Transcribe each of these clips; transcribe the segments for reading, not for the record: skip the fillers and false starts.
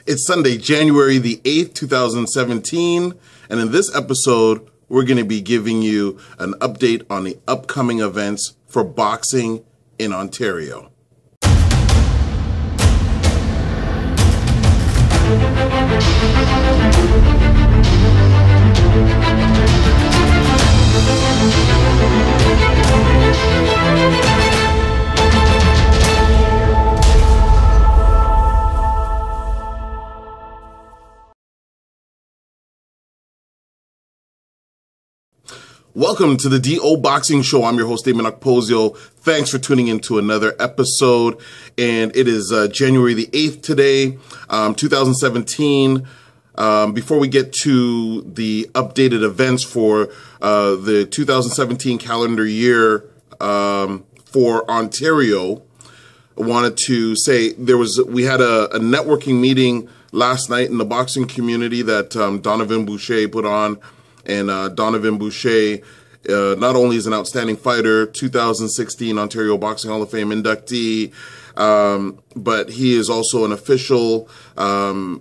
It's Sunday, January the 8th, 2017, and in this episode, we're going to be giving you an update on the upcoming events for boxing in Ontario. Welcome to the DO Boxing Show. I'm your host, Dameon Okposio. Thanks for tuning in to another episode. And it is January the 8th today, 2017. Before we get to the updated events for the 2017 calendar year for Ontario, I wanted to say we had a networking meeting last night in the boxing community that Donovan Boucher put on. And Donovan Boucher not only is an outstanding fighter, 2016 Ontario Boxing Hall of Fame inductee, but he is also an official.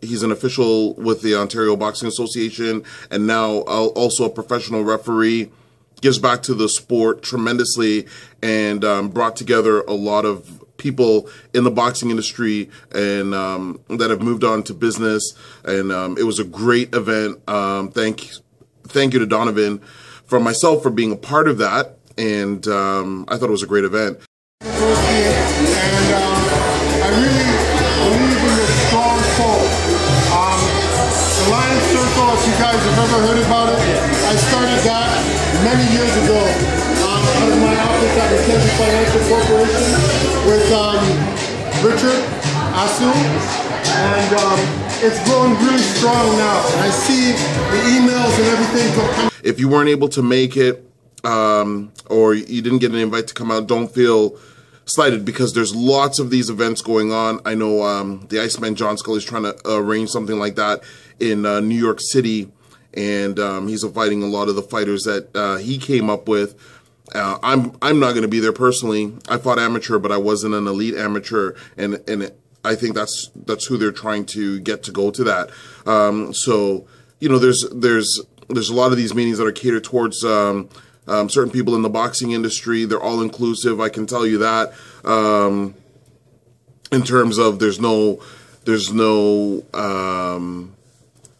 He's an official with the Ontario Boxing Association and now also a professional referee. Gives back to the sport tremendously and brought together a lot of people in the boxing industry and that have moved on to business. And it was a great event. Thank you to Donovan from myself for being a part of that, and I thought it was a great event. And I really believe in your strong soul. The Lions Circle, if you guys have ever heard about it, I started that many years ago out of my office at McKenzie Financial Corporation with Richard Asu, and it's growing really strong now. And I see the emails and everything coming. If you weren't able to make it or you didn't get an invite to come out, don't feel slighted because there's lots of these events going on. I know the Iceman John Scully is trying to arrange something like that in New York City, and he's inviting a lot of the fighters that he came up with. I'm not going to be there personally. I fought amateur, but I wasn't an elite amateur, and I think that's who they're trying to get to go to that. So you know, there's a lot of these meetings that are catered towards certain people in the boxing industry. They're all inclusive. I can tell you that. In terms of there's no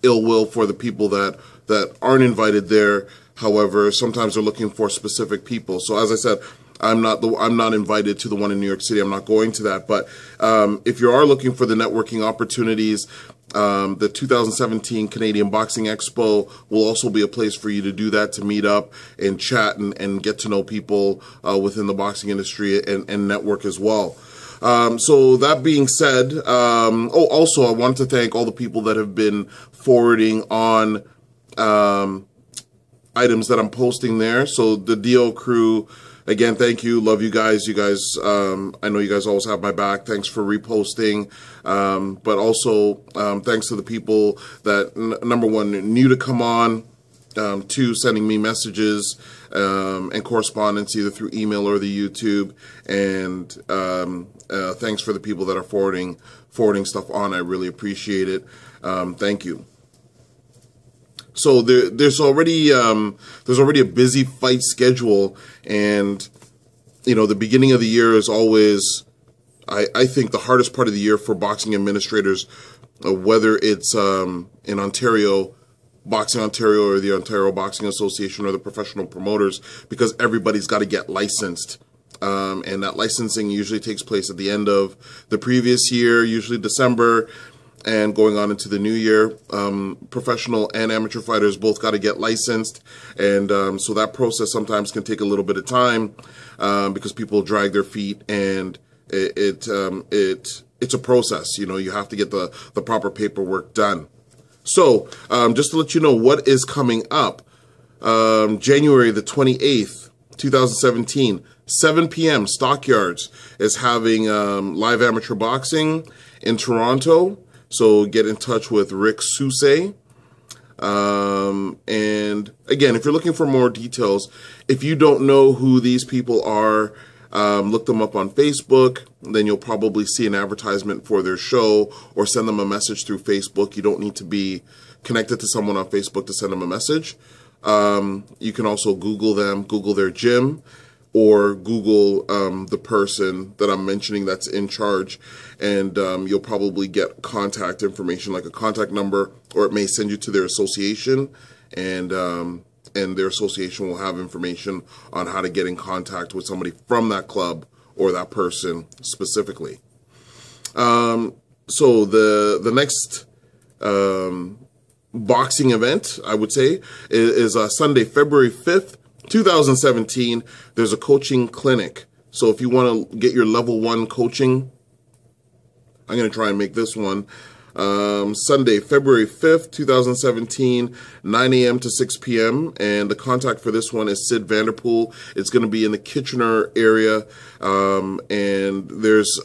ill will for the people that aren't invited there. However, sometimes they're looking for specific people. So as I said, I'm not invited to the one in New York City. I'm not going to that. But if you are looking for the networking opportunities, the 2017 Canadian Boxing Expo will also be a place for you to do that, to meet up and chat and get to know people within the boxing industry and network as well. So that being said, also I wanted to thank all the people that have been forwarding on items that I'm posting there. So the DO crew, again, thank you. Love you guys. You guys, I know you guys always have my back. Thanks for reposting. But also, thanks to the people that, number one, knew to come on, two, sending me messages and correspondence either through email or the YouTube. And thanks for the people that are forwarding stuff on. I really appreciate it. Thank you. So there's already a busy fight schedule, and you know, the beginning of the year is always, I think, the hardest part of the year for boxing administrators, whether it's in Ontario, Boxing Ontario, or the Ontario Boxing Association, or the professional promoters, because everybody's got to get licensed. And that licensing usually takes place at the end of the previous year, usually December. And going on into the new year, professional and amateur fighters both got to get licensed, and so that process sometimes can take a little bit of time because people drag their feet, and it's a process. You know, you have to get the proper paperwork done. So just to let you know what is coming up, January the 28th, 2017, 7 p.m. Stockyards is having live amateur boxing in Toronto. So get in touch with Rick Sousay. And again, if you're looking for more details, if you don't know who these people are, look them up on Facebook. Then you'll probably see an advertisement for their show, or send them a message through Facebook. You don't need to be connected to someone on Facebook to send them a message. You can also Google them, Google their gym, or Google the person that I'm mentioning that's in charge, and you'll probably get contact information, like a contact number, or it may send you to their association, and their association will have information on how to get in contact with somebody from that club or that person specifically. So the next boxing event, I would say, is Sunday, February 5th, 2017. There's a coaching clinic. So if you want to get your level 1 coaching, I'm going to try and make this one. Sunday, February 5th, 2017, 9 a.m. to 6 p.m. And the contact for this one is Sid Vanderpool. It's going to be in the Kitchener area. And there's,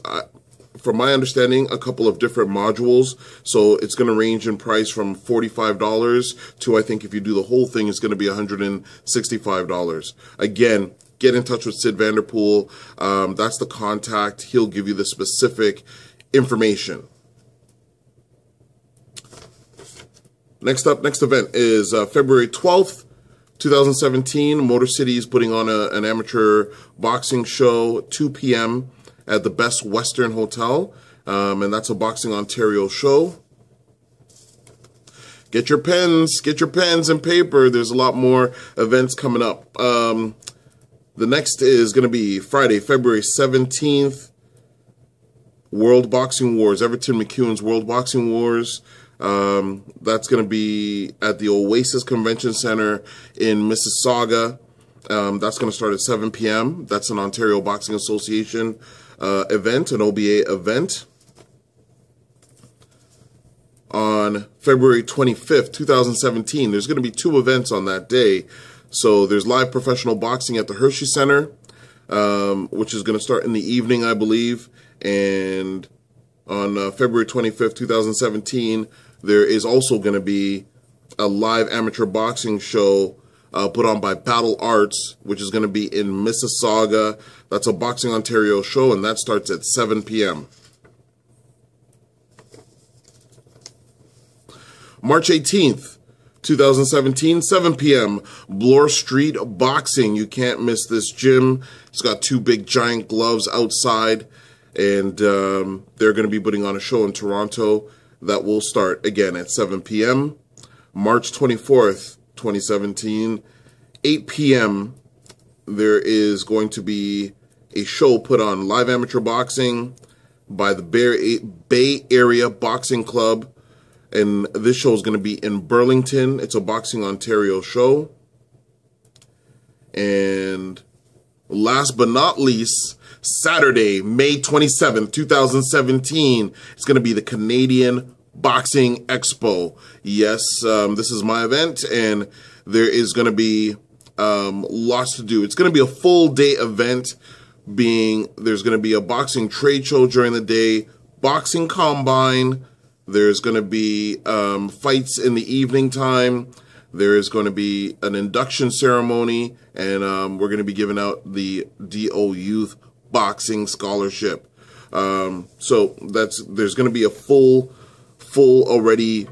from my understanding, a couple of different modules. So it's going to range in price from $45 to, I think if you do the whole thing, it's going to be $165. Again, get in touch with Sid Vanderpool. That's the contact. He'll give you the specific information. Next event is February 12th, 2017. Motor City is putting on an amateur boxing show, 2 p.m. at the Best Western Hotel, and that's a Boxing Ontario show. Get your pens and paper. There's a lot more events coming up. The next is going to be Friday, February 17th, World Boxing Wars, Everton McEwen's World Boxing Wars. That's going to be at the Oasis Convention Center in Mississauga. That's going to start at 7 p.m. That's an Ontario Boxing Association event, an OBA event. On February 25th, 2017, there's going to be 2 events on that day. So there's live professional boxing at the Hershey Center, which is going to start in the evening, I believe. And on February 25th, 2017, there is also going to be a live amateur boxing show put on by Battle Arts, which is going to be in Mississauga. That's a Boxing Ontario show, and that starts at 7 p.m. March 18th, 2017, 7 p.m., Bloor Street Boxing. You can't miss this gym. It's got 2 big giant gloves outside, and they're going to be putting on a show in Toronto that will start again at 7 p.m. March 24th, 2017, 8 p.m., there is going to be a show put on live amateur boxing by the Bay Area Boxing Club. And this show is going to be in Burlington. It's a Boxing Ontario show. And last but not least, Saturday, May 27th, 2017, it's going to be the Canadian Boxing Expo. Yes, this is my event, and there is going to be lots to do. It's going to be a full day event, there's going to be a boxing trade show during the day, boxing combine. There's going to be fights in the evening time. There is going to be an induction ceremony, and we're going to be giving out the DO Youth Boxing Scholarship. So there's going to be a full already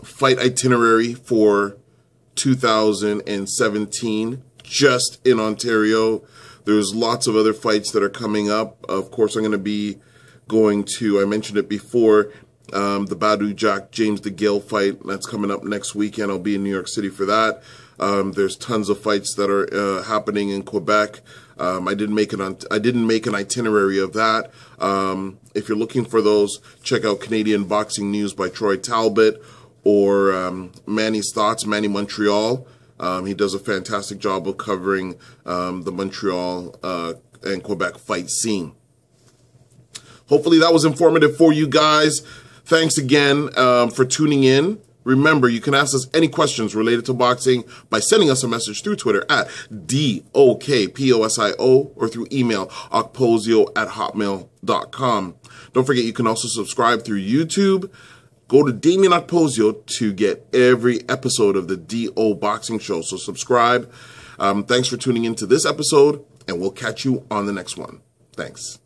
fight itinerary for 2017 just in Ontario. There's lots of other fights that are coming up. Of course, I'm going to be going to, I mentioned it before, the Badu Jack James DeGale fight that's coming up next weekend. I'll be in New York City for that. There's tons of fights that are happening in Quebec. I didn't make an itinerary of that. If you're looking for those, check out Canadian Boxing News by Troy Talbot, or Manny's Thoughts, Manny Montreal. He does a fantastic job of covering the Montreal and Quebec fight scene. Hopefully that was informative for you guys. Thanks again for tuning in. Remember, you can ask us any questions related to boxing by sending us a message through Twitter at DOKPOSIO or through email okposio@hotmail.com. Don't forget, you can also subscribe through YouTube. Go to Dameon Okposio to get every episode of the DO Boxing Show. So subscribe. Thanks for tuning into this episode and we'll catch you on the next one. Thanks.